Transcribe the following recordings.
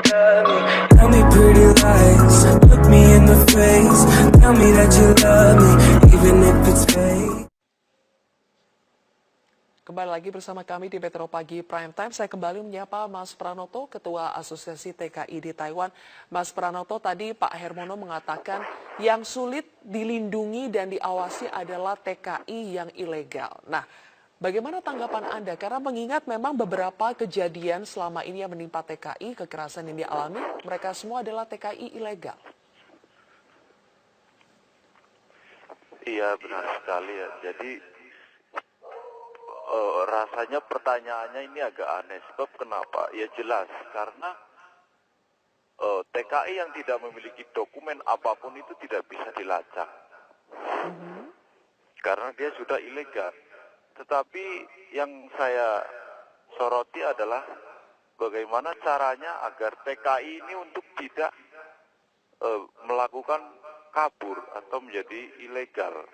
Tell me pretty lies, look me in the face. Tell me that you love me, even if it's fake. Kembali lagi bersama kami di Metro Pagi Prime Time. Saya kembali menyapa Mas Pranoto, Ketua Asosiasi TKI di Taiwan. Mas Pranoto, tadi Pak Hermono mengatakan yang sulit dilindungi dan diawasi adalah TKI yang ilegal. Nah, bagaimana tanggapan Anda? Karena mengingat memang beberapa kejadian selama ini yang menimpa TKI, kekerasan yang dialami, mereka semua adalah TKI ilegal. Iya, benar sekali ya. Jadi rasanya pertanyaannya ini agak aneh. Sebab kenapa? Ya jelas, karena TKI yang tidak memiliki dokumen apapun itu tidak bisa dilacak. Karena dia sudah ilegal. Tetapi yang saya soroti adalah bagaimana caranya agar TKI ini untuk tidak melakukan kabur atau menjadi ilegal.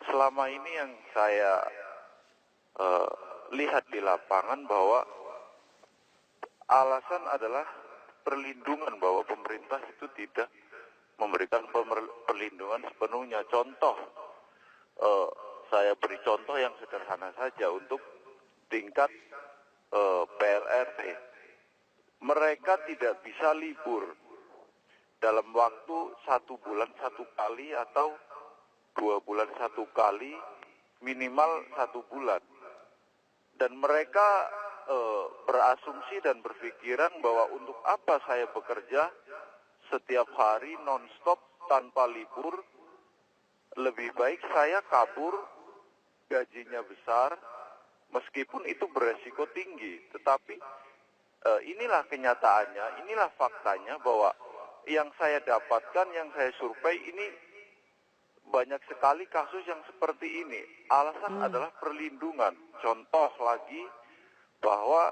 Selama ini yang saya lihat di lapangan bahwa alasan adalah perlindungan, bahwa pemerintah itu tidak memberikan perlindungan sepenuhnya. Contoh, saya beri contoh yang sederhana saja untuk tingkat PLRT. Mereka tidak bisa libur dalam waktu 1 bulan 1 kali atau 2 bulan 1 kali, minimal 1 bulan. Dan mereka berasumsi dan berpikiran bahwa untuk apa saya bekerja setiap hari non-stop tanpa libur, lebih baik saya kabur, gajinya besar, meskipun itu beresiko tinggi. Tetapi inilah kenyataannya, inilah faktanya bahwa yang saya dapatkan, yang saya survei ini banyak sekali kasus yang seperti ini. Alasan adalah perlindungan. Contoh lagi bahwa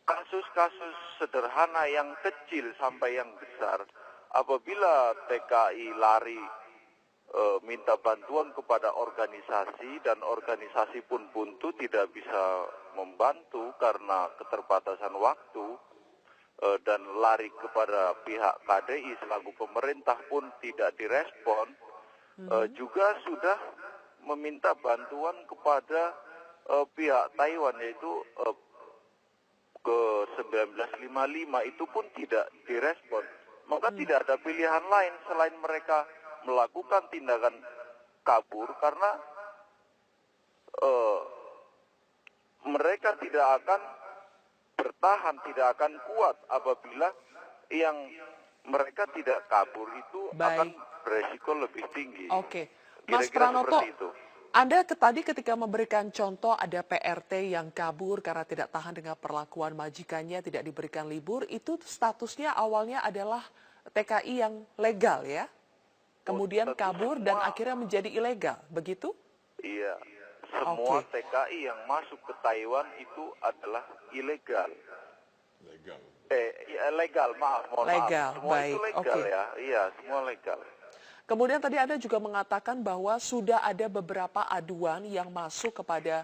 kasus-kasus sederhana yang kecil sampai yang besar, apabila TKI lari minta bantuan kepada organisasi dan organisasi pun buntu, tidak bisa membantu karena keterbatasan waktu, dan lari kepada pihak KDI selaku pemerintah pun tidak direspon, juga sudah meminta bantuan kepada pihak Taiwan, yaitu ke 1955, itu pun tidak direspon. Maka tidak ada pilihan lain selain mereka melakukan tindakan kabur, karena mereka tidak akan bertahan, tidak akan kuat apabila yang mereka tidak kabur itu akan beresiko lebih tinggi. Oke, Mas Pranoto, Anda tadi ketika memberikan contoh ada PRT yang kabur karena tidak tahan dengan perlakuan majikannya, tidak diberikan libur, itu statusnya awalnya adalah TKI yang legal ya? Kemudian kabur dan akhirnya menjadi ilegal, begitu? Iya. Semua TKI yang masuk ke Taiwan itu adalah ilegal. Legal, maaf. Legal, semua baik. itu legal ya. Iya, semua legal. Kemudian tadi Anda juga mengatakan bahwa sudah ada beberapa aduan yang masuk kepada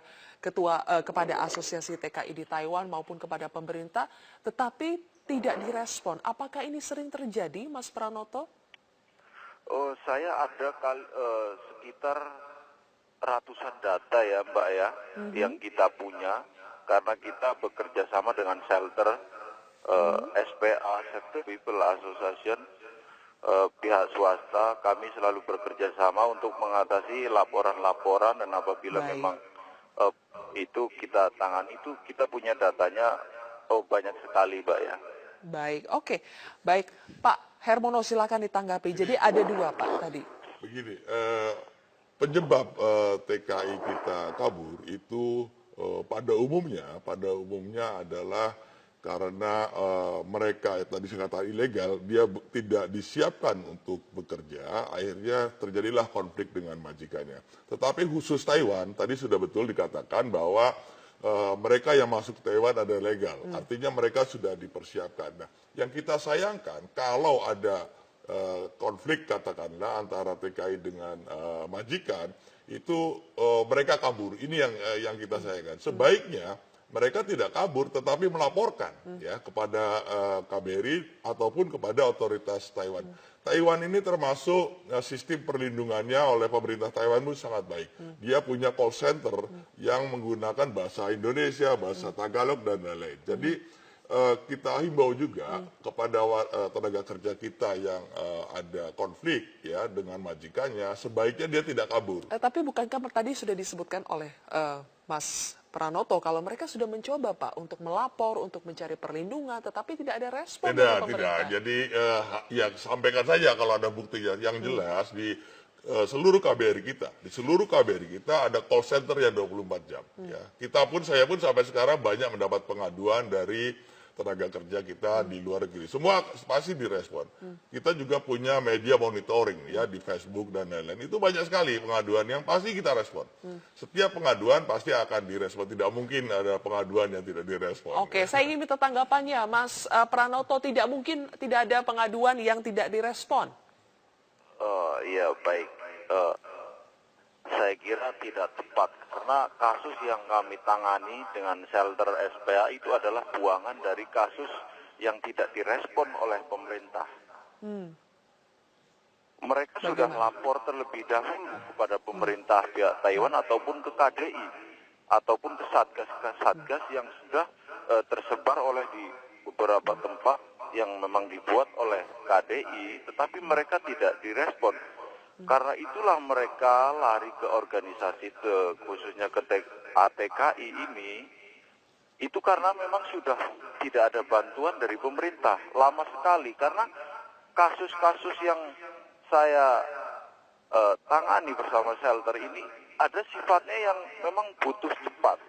kepada Asosiasi TKI di Taiwan maupun kepada pemerintah, tetapi tidak direspon. Apakah ini sering terjadi, Mas Pranoto? Saya ada sekitar ratusan data ya Mbak ya, yang kita punya, karena kita bekerja sama dengan shelter, SPA, Save the People Association, pihak swasta. Kami selalu bekerja sama untuk mengatasi laporan-laporan, dan apabila memang itu kita tangani, itu kita punya datanya banyak sekali Mbak ya. Baik, oke. Baik, Pak Hermono silakan ditanggapi. Jadi ada 2 Pak tadi. Begini, penyebab TKI kita kabur itu pada umumnya adalah karena mereka tadi saya katakan ilegal, dia tidak disiapkan untuk bekerja, akhirnya terjadilah konflik dengan majikannya. Tetapi khusus Taiwan, tadi sudah betul dikatakan bahwa mereka yang masuk ke Taiwan ada legal, artinya mereka sudah dipersiapkan. Nah, yang kita sayangkan kalau ada konflik katakanlah antara TKI dengan majikan, itu mereka kabur. Ini yang kita sayangkan. Sebaiknya mereka tidak kabur tetapi melaporkan ya kepada KBRI ataupun kepada otoritas Taiwan. Taiwan ini termasuk sistem perlindungannya oleh pemerintah Taiwan itu sangat baik. Dia punya call center yang menggunakan bahasa Indonesia, bahasa Tagalog dan lain-lain. Jadi kita himbau juga kepada tenaga kerja kita yang ada konflik ya dengan majikannya, sebaiknya dia tidak kabur. Tapi bukankah tadi sudah disebutkan oleh Mas Pranoto kalau mereka sudah mencoba Pak untuk melapor, untuk mencari perlindungan, tetapi tidak ada respon dari pemerintah? Tidak. Jadi ya sampaikan saja kalau ada buktinya. Yang jelas di seluruh KBRI kita, ada call center yang 24 jam. Ya. Saya pun sampai sekarang banyak mendapat pengaduan dari tenaga kerja kita di luar negeri. Semua pasti direspon. Kita juga punya media monitoring ya di Facebook dan lain-lain. Itu banyak sekali pengaduan yang pasti kita respon. Setiap pengaduan pasti akan direspon. Tidak mungkin ada pengaduan yang tidak direspon. Oke, saya ingin minta tanggapannya, Mas Pranoto. Tidak mungkin tidak ada pengaduan yang tidak direspon. Iya, baik. Saya kira tidak tepat karena kasus yang kami tangani dengan shelter SPA itu adalah buangan dari kasus yang tidak direspon oleh pemerintah. Mereka sudah melapor terlebih dahulu kepada pemerintah pihak Taiwan ataupun ke KDI ataupun ke satgas yang sudah tersebar oleh di beberapa tempat yang memang dibuat oleh KDI, tetapi mereka tidak direspon. Karena itulah mereka lari ke organisasi khususnya ke ATKI ini, itu karena memang sudah tidak ada bantuan dari pemerintah lama sekali. Karena kasus-kasus yang saya tangani bersama shelter ini ada sifatnya yang memang butuh cepat,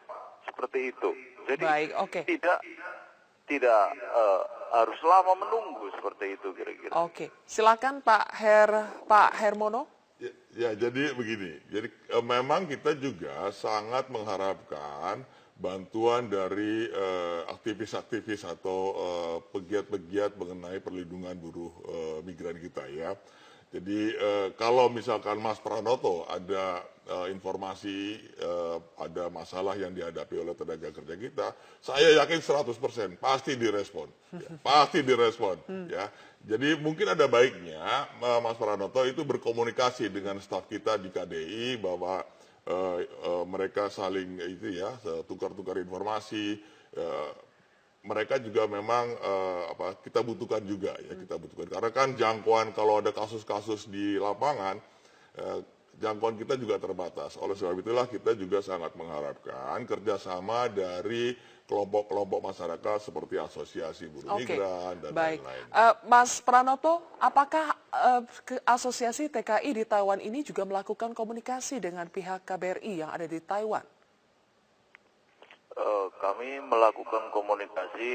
seperti itu. Jadi tidak harus lama menunggu seperti itu kira-kira. Oke, silakan Pak Hermono. Ya, jadi begini. Jadi memang kita juga sangat mengharapkan bantuan dari aktivis-aktivis atau pegiat-pegiat mengenai perlindungan buruh migran kita ya. Jadi kalau misalkan Mas Pranoto ada informasi ada masalah yang dihadapi oleh tenaga kerja kita, saya yakin 100% pasti direspon, ya, pasti direspon. Ya. Jadi mungkin ada baiknya Mas Pranoto itu berkomunikasi dengan staf kita di KDI bahwa mereka saling tukar-tukar informasi. Mereka juga memang kita butuhkan juga ya, kita butuhkan karena kan jangkauan kalau ada kasus-kasus di lapangan jangkauan kita juga terbatas. Oleh sebab itulah kita juga sangat mengharapkan kerjasama dari kelompok-kelompok masyarakat seperti asosiasi buruh migran dan lain-lain. Mas Pranoto, apakah asosiasi TKI di Taiwan ini juga melakukan komunikasi dengan pihak KBRI yang ada di Taiwan? Kami melakukan komunikasi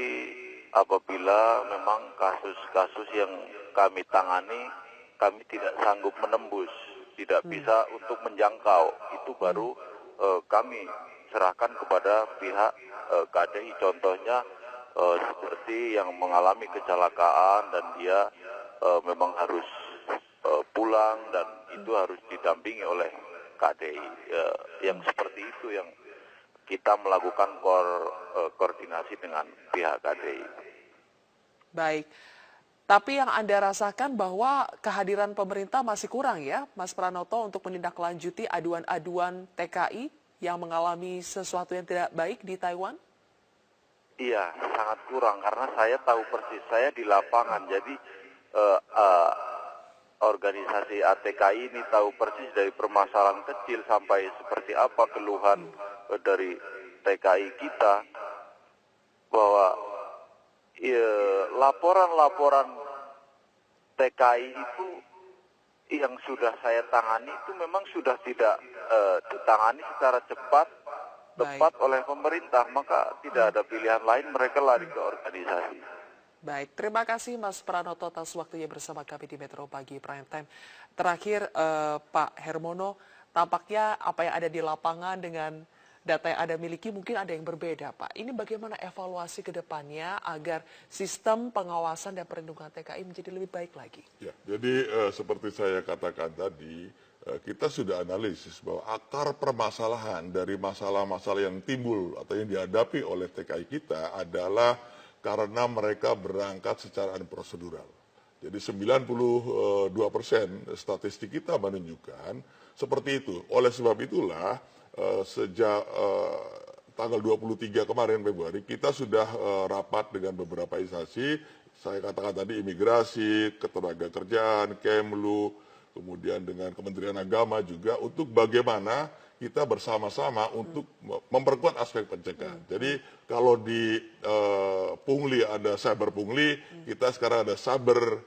apabila memang kasus-kasus yang kami tangani kami tidak sanggup menembus, tidak bisa untuk menjangkau. Itu baru kami serahkan kepada pihak KDI. Contohnya seperti yang mengalami kecelakaan dan dia memang harus pulang dan itu harus didampingi oleh KDI. Yang seperti itu yang kita melakukan koordinasi dengan pihak KDI. Baik, tapi yang Anda rasakan bahwa kehadiran pemerintah masih kurang ya, Mas Pranoto, untuk menindaklanjuti aduan-aduan TKI yang mengalami sesuatu yang tidak baik di Taiwan? Iya, sangat kurang karena saya tahu persis, saya di lapangan, jadi organisasi ATKI ini tahu persis dari permasalahan kecil sampai seperti apa keluhan dari TKI kita, bahwa laporan-laporan TKI itu yang sudah saya tangani itu memang sudah tidak ditangani secara cepat, tepat oleh pemerintah, maka tidak ada pilihan lain, mereka lari ke organisasi. Baik, terima kasih Mas Pranoto atas waktunya bersama kami di Metro Pagi Prime Time. Terakhir Pak Hermono, tampaknya apa yang ada di lapangan dengan data yang Anda miliki mungkin ada yang berbeda, Pak. Ini bagaimana evaluasi ke depannya agar sistem pengawasan dan perlindungan TKI menjadi lebih baik lagi? Ya, jadi seperti saya katakan tadi, kita sudah analisis bahwa akar permasalahan dari masalah-masalah yang timbul atau yang dihadapi oleh TKI kita adalah karena mereka berangkat secara prosedural. Jadi 92% statistik kita menunjukkan seperti itu. Oleh sebab itulah sejak tanggal 23 kemarin Februari kita sudah rapat dengan beberapa instansi, saya katakan tadi imigrasi, ketenagakerjaan, Kemlu, kemudian dengan Kementerian Agama juga untuk bagaimana kita bersama-sama untuk memperkuat aspek pencegahan. Jadi kalau di pungli ada cyber pungli, kita sekarang ada cyber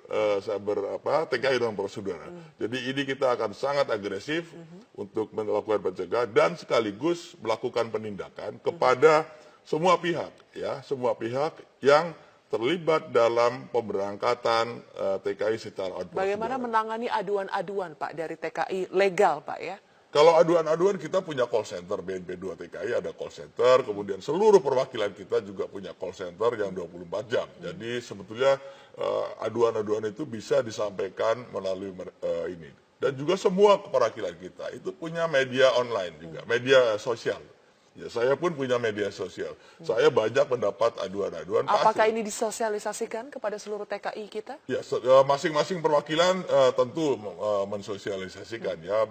TKI dan prosedural. Jadi ini kita akan sangat agresif untuk melakukan pencegahan dan sekaligus melakukan penindakan kepada semua pihak, ya, semua pihak yang terlibat dalam pemberangkatan TKI secara prosedural. Bagaimana menangani aduan-aduan Pak dari TKI legal Pak ya? Kalau aduan-aduan kita punya call center, BNP 2 TKI ada call center, kemudian seluruh perwakilan kita juga punya call center yang 24 jam. Jadi sebetulnya aduan-aduan itu bisa disampaikan melalui ini. Dan juga semua perwakilan kita itu punya media online juga, media sosial. Ya, saya pun punya media sosial. Saya banyak mendapat aduan-aduan. Apakah ini disosialisasikan kepada seluruh TKI kita? Ya, masing-masing perwakilan tentu mensosialisasikan ya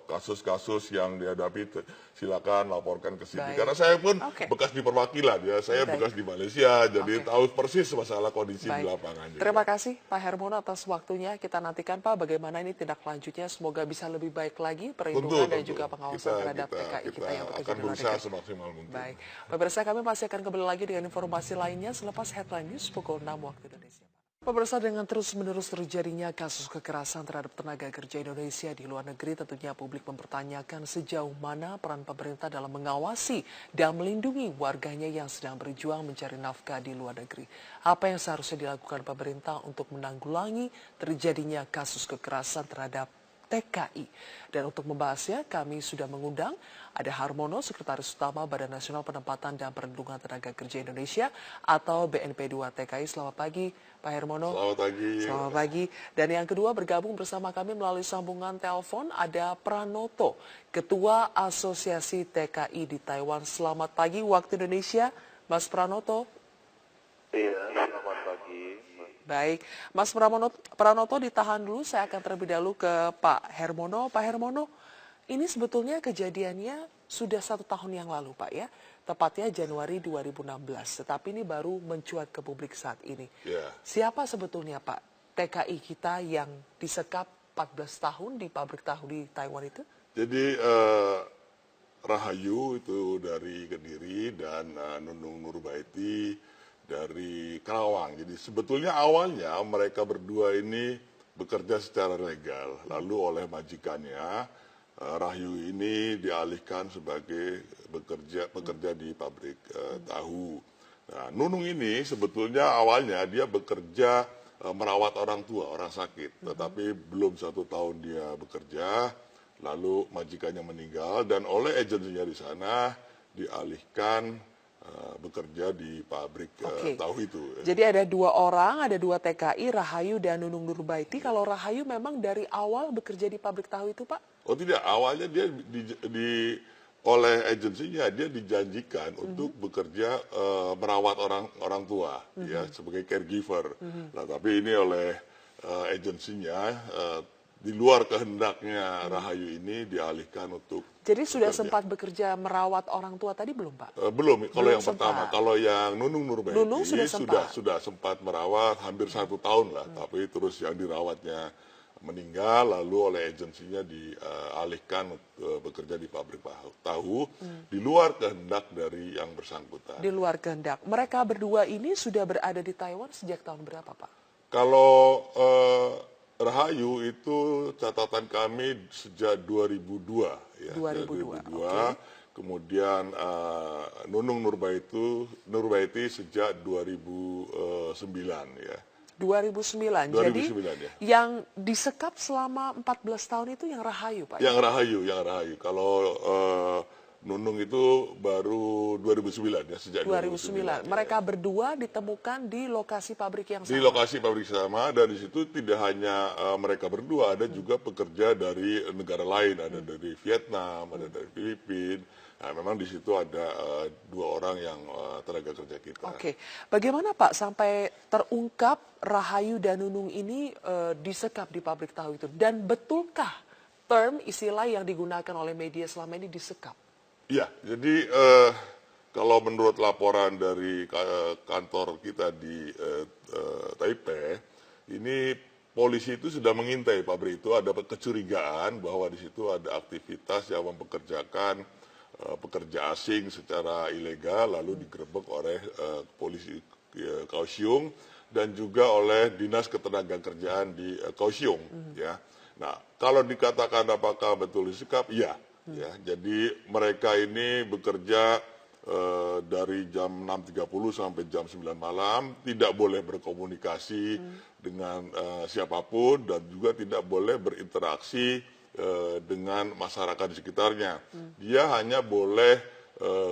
kasus-kasus yang dihadapi silakan laporkan ke sini. Baik. Karena saya pun Oke. bekas di perwakilan ya, saya Baik. bekas di Malaysia, jadi Oke. tahu persis masalah kondisi di Baik. lapangan. juga. Terima kasih Pak Hermono atas waktunya. Kita nantikan Pak bagaimana ini tindak lanjutnya. Semoga bisa lebih baik lagi perlindungan dan juga pengawasan terhadap TKI kita yang bekerja akan di luar berusaha negeri. semaksimal mungkin. Baik, pemirsa kami masih akan kembali lagi dengan informasi lainnya selepas headline news pukul 6 waktu Indonesia. Pemirsa, dengan terus-menerus terjadinya kasus kekerasan terhadap tenaga kerja Indonesia di luar negeri, tentunya publik mempertanyakan sejauh mana peran pemerintah dalam mengawasi dan melindungi warganya yang sedang berjuang mencari nafkah di luar negeri. Apa yang seharusnya dilakukan pemerintah untuk menanggulangi terjadinya kasus kekerasan terhadap TKI. Dan untuk membahasnya, kami sudah mengundang ada Harmono, Sekretaris Utama Badan Nasional Penempatan dan Perlindungan Tenaga Kerja Indonesia atau BNP 2 TKI. Selamat pagi, Pak Hermono. Selamat pagi. Selamat pagi. Dan yang kedua bergabung bersama kami melalui sambungan telepon ada Pranoto, Ketua Asosiasi TKI di Taiwan. Selamat pagi waktu Indonesia, Mas Pranoto. Iya, selamat pagi. Baik, Mas Pranoto ditahan dulu, saya akan terlebih dahulu ke Pak Hermono. Pak Hermono, ini sebetulnya kejadiannya sudah 1 tahun yang lalu Pak ya, tepatnya Januari 2016, tetapi ini baru mencuat ke publik saat ini. Ya. Siapa sebetulnya Pak TKI kita yang disekap 14 tahun di pabrik tahu di Taiwan itu? Jadi Rahayu itu dari Kediri dan Nunung Nurbaiti dari Karawang. Jadi sebetulnya awalnya mereka berdua ini bekerja secara legal. Lalu oleh majikannya Rahayu ini dialihkan sebagai bekerja di pabrik tahu. Nah, Nunung ini sebetulnya awalnya dia bekerja merawat orang tua, orang sakit. Tetapi belum 1 tahun dia bekerja, lalu majikannya meninggal dan oleh agensinya di sana dialihkan bekerja di pabrik tahu itu. Jadi ada 2 orang, ada 2 TKI, Rahayu dan Nunung Nurbaiti. Kalau Rahayu memang dari awal bekerja di pabrik tahu itu, Pak? Oh tidak, awalnya dia oleh agensinya dia dijanjikan untuk bekerja merawat orang tua, ya sebagai caregiver. Nah, tapi ini oleh agensinya di luar kehendaknya Rahayu ini dialihkan untuk. Jadi sudah sempat bekerja merawat orang tua tadi belum, Pak? Belum. Kalau yang sempat. pertama, kalau yang Nunung Nurbaiti sudah sempat merawat hampir 1 tahun lah, tapi terus yang dirawatnya meninggal, lalu oleh agensinya dialihkan bekerja di pabrik tahu di luar kehendak dari yang bersangkutan. Di luar kehendak. Mereka berdua ini sudah berada di Taiwan sejak tahun berapa, Pak? Kalau Rahayu itu catatan kami sejak 2002 ya. 2002. Okay. Kemudian Nunung Nurbaiti sejak 2009 ya. 2009. 2009 Jadi ya. yang disekap selama 14 tahun itu yang Rahayu, Pak? Yang Rahayu. Kalau Nunung itu baru 2009 ya, sejak 2009. 2009. Mereka berdua ditemukan di lokasi pabrik yang Di sama. lokasi pabrik sama, dan di situ tidak hanya mereka berdua, ada juga pekerja dari negara lain, ada dari Vietnam, ada dari Filipina. Nah, memang di situ ada 2 orang yang tenaga kerja kita. Oke, bagaimana Pak sampai terungkap Rahayu dan Nunung ini disekap di pabrik tahu itu? Dan betulkah term istilah yang digunakan oleh media selama ini disekap? Iya, jadi kalau menurut laporan dari kantor kita di Taipei, ini polisi itu sudah mengintai pabrik itu, ada kecurigaan bahwa di situ ada aktivitas yang mempekerjakan pekerja asing secara ilegal, lalu digerebek oleh polisi Kaohsiung dan juga oleh Dinas Ketenagakerjaan di Kaohsiung. Ya, nah kalau dikatakan apakah betul disekap, iya. Ya, jadi mereka ini bekerja dari jam 6.30 sampai jam 9 malam, tidak boleh berkomunikasi dengan siapapun dan juga tidak boleh berinteraksi dengan masyarakat di sekitarnya. Dia hanya boleh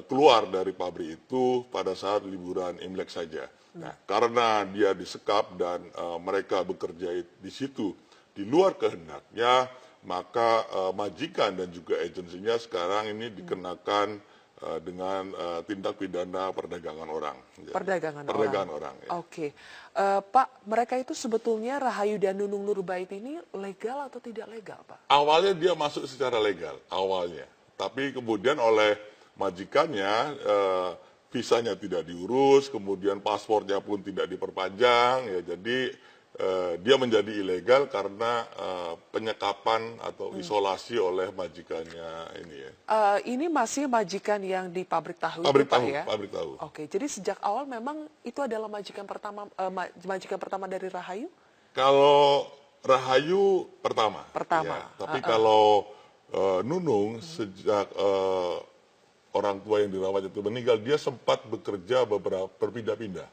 keluar dari pabrik itu pada saat liburan Imlek saja. Nah, karena dia disekap dan mereka bekerja di situ di luar kehendaknya, maka majikan dan juga agensinya sekarang ini dikenakan dengan tindak pidana perdagangan orang. Perdagangan orang. Ya. Oke. Pak, mereka itu sebetulnya Rahayu dan Nunung Nurbait ini legal atau tidak legal, Pak? Awalnya dia masuk secara legal, awalnya. Tapi kemudian oleh majikannya, visanya tidak diurus, kemudian paspornya pun tidak diperpanjang, ya jadi dia menjadi ilegal karena penyekapan atau isolasi oleh majikannya ini ya. Ini masih majikan yang di pabrik tahu Pabrik itu, Pak, tahu, ya? pabrik tahu. Oke, jadi sejak awal memang itu adalah majikan pertama dari Rahayu? Kalau Rahayu pertama. Pertama. Ya, tapi kalau Nunung sejak orang tua yang dirawat itu meninggal, dia sempat bekerja berpindah-pindah.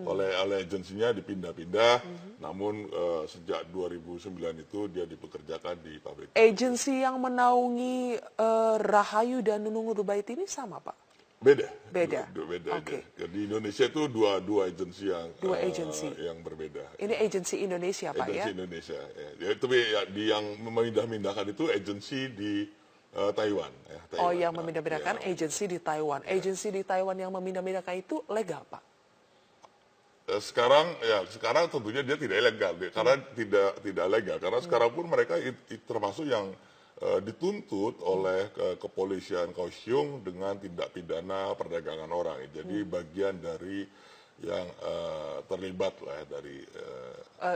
Oleh agensinya dipindah-pindah, namun sejak 2009 itu dia dipekerjakan di pabrik. Agensi yang menaungi Rahayu dan Nunung Nurbait ini sama, Pak? Beda. Beda. Beda. Oke. Jadi Indonesia itu dua agensi yang yang berbeda. Ini agensi Indonesia, Pak, agensi ya? Indonesia. Ya, itu yang memindah-mindahkan itu agensi di Taiwan. Ya, Taiwan. Oh, yang memindah-mindahkan Ya. agensi di Taiwan. Agensi di Taiwan yang memindah-mindahkan itu legal, Pak? Sekarang tentunya dia tidak ilegal, karena tidak legal. Karena sekarang pun mereka termasuk yang dituntut oleh kepolisian Kaohsiung dengan tindak pidana perdagangan orang. Jadi bagian dari yang terlibat lah dari.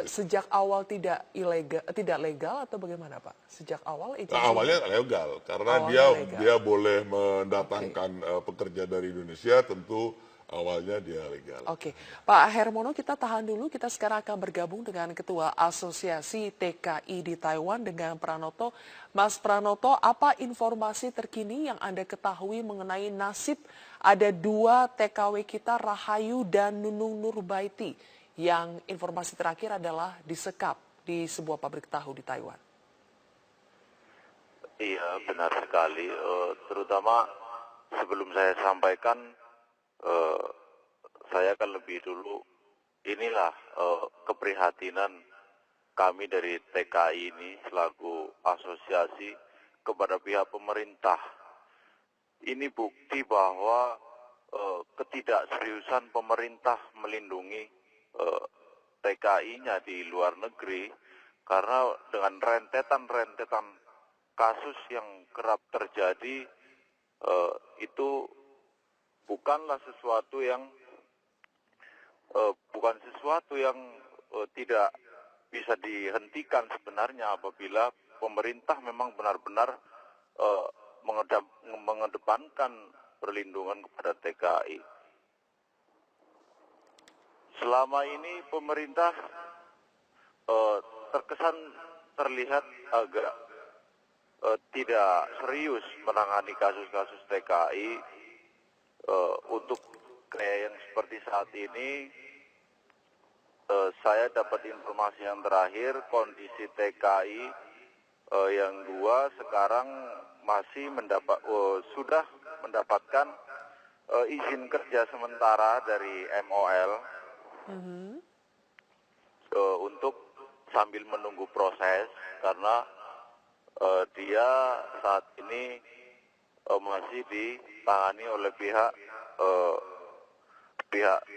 Sejak awal tidak legal atau bagaimana, Pak? Sejak awal agensi? Awalnya legal, karena Awalnya legal. dia boleh mendatangkan pekerja dari Indonesia, tentu awalnya dia legal. Oke, Pak Hermono, kita tahan dulu. Kita sekarang akan bergabung dengan Ketua Asosiasi TKI di Taiwan dengan Pranoto. Mas Pranoto, apa informasi terkini yang Anda ketahui mengenai nasib ada 2 TKW kita, Rahayu dan Nunung Nurbaiti, yang informasi terakhir adalah disekap di sebuah pabrik tahu di Taiwan? Iya, benar sekali. Terutama sebelum saya sampaikan, saya akan lebih dulu, inilah keprihatinan kami dari TKI ini selaku asosiasi kepada pihak pemerintah. Ini bukti bahwa ketidakseriusan pemerintah melindungi TKI-nya di luar negeri, karena dengan rentetan kasus yang kerap terjadi, itu bukanlah sesuatu yang tidak bisa dihentikan sebenarnya apabila pemerintah memang benar-benar mengedepankan perlindungan kepada TKI. Selama ini pemerintah terlihat agak tidak serius menangani kasus-kasus TKI. Untuk kayak yang seperti saat ini, saya dapat informasi yang terakhir, kondisi TKI yang 2 sekarang masih sudah mendapatkan izin kerja sementara dari MOL untuk sambil menunggu proses karena dia saat ini masih ditangani oleh pihak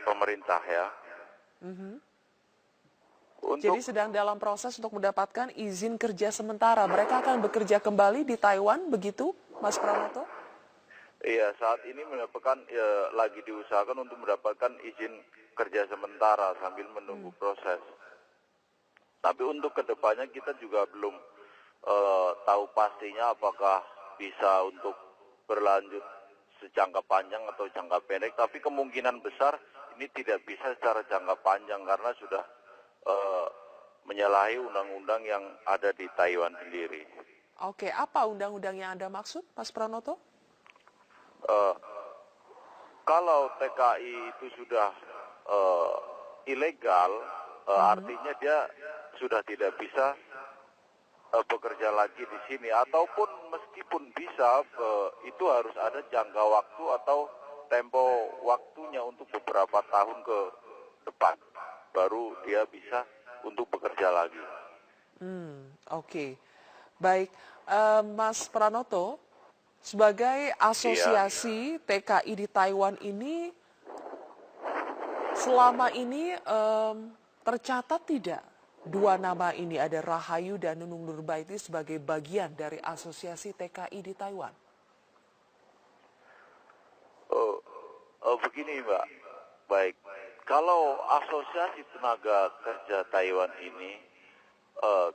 pemerintah ya. Jadi sedang dalam proses untuk mendapatkan izin kerja sementara. Mereka akan bekerja kembali di Taiwan, begitu, Mas Pranoto? Iya, saat ini mendapatkan lagi diusahakan untuk mendapatkan izin kerja sementara sambil menunggu proses. Tapi untuk kedepannya kita juga belum tahu pastinya apakah bisa untuk berlanjut sejangka panjang atau jangka pendek. Tapi kemungkinan besar ini tidak bisa secara jangka panjang karena sudah menyalahi undang-undang yang ada di Taiwan sendiri. Oke, apa undang-undang yang Anda maksud, Mas Pranoto? Kalau TKI itu sudah ilegal, artinya dia sudah tidak bisa bekerja lagi di sini. Ataupun meskipun bisa, itu harus ada jangka waktu atau tempo waktunya untuk beberapa tahun ke depan. Baru dia bisa untuk bekerja lagi. Oke. Baik, Mas Pranoto, sebagai asosiasi TKI di Taiwan ini, selama ini tercatat tidak dua nama ini, ada Rahayu dan Nunung Nurbaiti sebagai bagian dari asosiasi TKI di Taiwan? Begini Mbak, baik. Kalau asosiasi tenaga kerja Taiwan ini,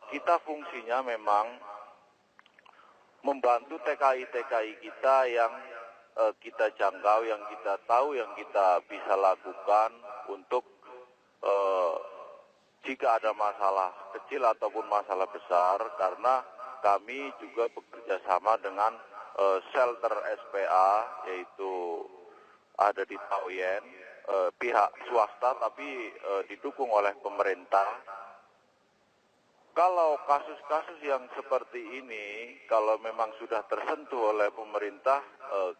kita fungsinya memang membantu TKI-TKI kita yang kita jangkau, yang kita tahu, yang kita bisa lakukan untuk jika ada masalah kecil ataupun masalah besar, karena kami juga bekerja sama dengan shelter SPA, yaitu ada di Taoyuan, pihak swasta tapi didukung oleh pemerintah. Kalau kasus-kasus yang seperti ini, kalau memang sudah tersentuh oleh pemerintah,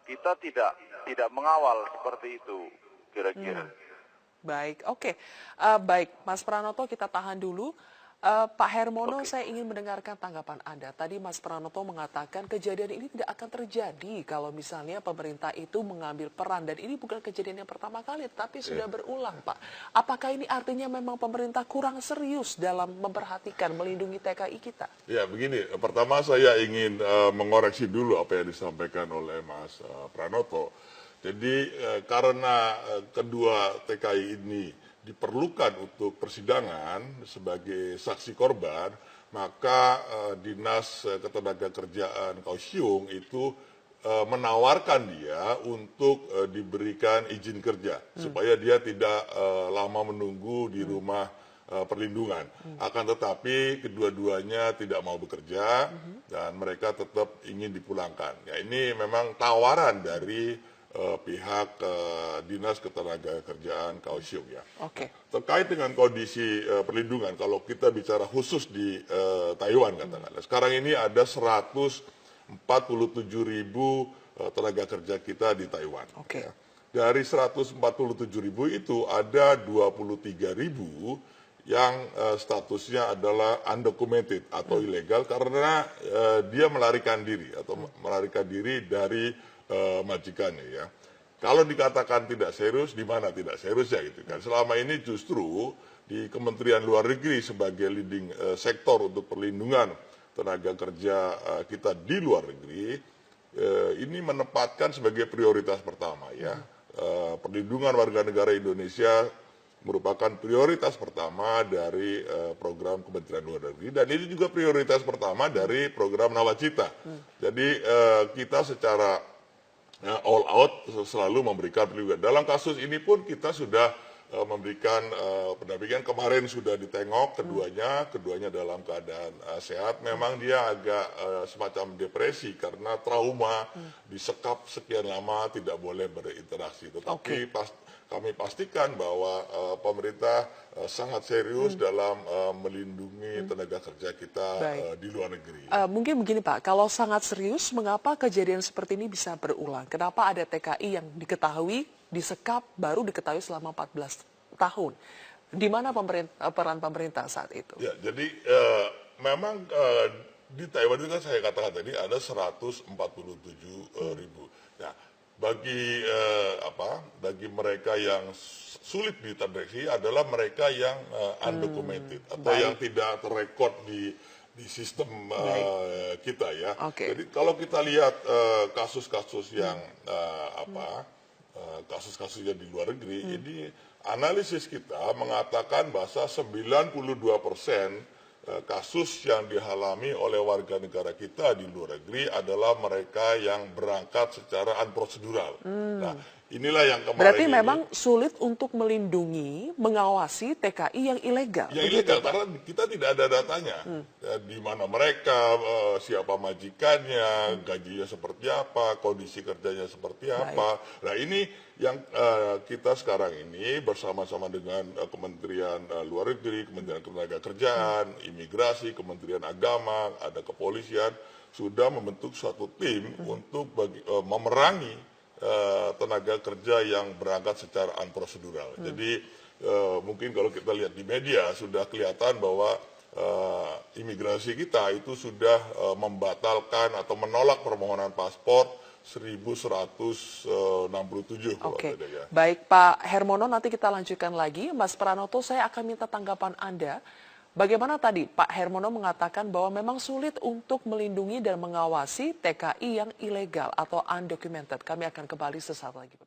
kita tidak mengawal seperti itu, kira-kira. Baik, oke. Baik, Mas Pranoto, kita tahan dulu. Pak Hermono, saya ingin mendengarkan tanggapan Anda. Tadi Mas Pranoto mengatakan kejadian ini tidak akan terjadi kalau misalnya pemerintah itu mengambil peran. Dan ini bukan kejadian yang pertama kali, tapi sudah berulang, Pak. Apakah ini artinya memang pemerintah kurang serius dalam memperhatikan, melindungi TKI kita? Ya, begini. Pertama saya ingin mengoreksi dulu apa yang disampaikan oleh Mas Pranoto. Jadi karena kedua TKI ini diperlukan untuk persidangan sebagai saksi korban, maka Dinas Ketenagakerjaan Kaohsiung itu menawarkan dia untuk diberikan izin kerja supaya dia tidak lama menunggu di rumah perlindungan. Akan tetapi kedua-duanya tidak mau bekerja dan mereka tetap ingin dipulangkan. Ya, ini memang tawaran dari pihak Dinas Ketenagakerjaan Kaohsiung ya. Terkait dengan kondisi perlindungan, kalau kita bicara khusus di Taiwan katakanlah, sekarang ini ada 147.000 tenaga kerja kita di Taiwan. Ya. Dari 147.000 itu ada 23.000 yang statusnya adalah undocumented atau ilegal karena dia melarikan diri atau melarikan diri dari majikannya ya. Kalau dikatakan tidak serius, di mana tidak serius ya gitu kan. Selama ini justru di Kementerian Luar Negeri sebagai leading sektor untuk perlindungan tenaga kerja kita di luar negeri, ini menempatkan sebagai prioritas pertama ya. Perlindungan warga negara Indonesia merupakan prioritas pertama dari program Kementerian Luar Negeri, dan ini juga prioritas pertama dari program Nawacita. Jadi kita secara all out selalu memberikan perlindungan. Dalam kasus ini pun kita sudah memberikan pendampingan. Kemarin sudah ditengok keduanya dalam keadaan sehat. Memang dia agak semacam depresi karena trauma, disekap sekian lama, tidak boleh berinteraksi. Tetapi pas kami pastikan bahwa pemerintah sangat serius dalam melindungi tenaga kerja kita di luar negeri. Mungkin begini Pak, kalau sangat serius, mengapa kejadian seperti ini bisa berulang? Kenapa ada TKI yang diketahui, disekap, baru diketahui selama 14 tahun? Di mana peran pemerintah saat itu? Ya, jadi memang di Taiwan itu kan saya katakan tadi ada 147 ribu. Nah, bagi mereka yang sulit diterdeteksi adalah mereka yang undocumented atau yang tidak terrekod di sistem kita ya. Jadi kalau kita lihat kasus-kasus yang kasus-kasus yang di luar negeri, ini analisis kita mengatakan bahwa 92% kasus yang dialami oleh warga negara kita di luar negeri adalah mereka yang berangkat secara unprocedural. Nah, inilah yang kemarin berarti memang sulit untuk melindungi, mengawasi TKI yang ilegal. Yang ilegal karena kita tidak ada datanya. Ya, di mana mereka, siapa majikannya, gajinya seperti apa, kondisi kerjanya seperti apa. Nah, ini yang kita sekarang ini bersama-sama dengan Kementerian Luar Negeri, Kementerian Ketenagakerjaan, Imigrasi, Kementerian Agama, ada kepolisian, sudah membentuk suatu tim untuk memerangi tenaga kerja yang berangkat secara unprocedural. Jadi mungkin kalau kita lihat di media sudah kelihatan bahwa imigrasi kita itu sudah membatalkan atau menolak permohonan paspor 1.167. Oke, baik Pak Hermono, nanti kita lanjutkan lagi. Mas Pranoto, saya akan minta tanggapan Anda. Bagaimana tadi Pak Hermono mengatakan bahwa memang sulit untuk melindungi dan mengawasi TKI yang ilegal atau undocumented. Kami akan kembali sesaat lagi.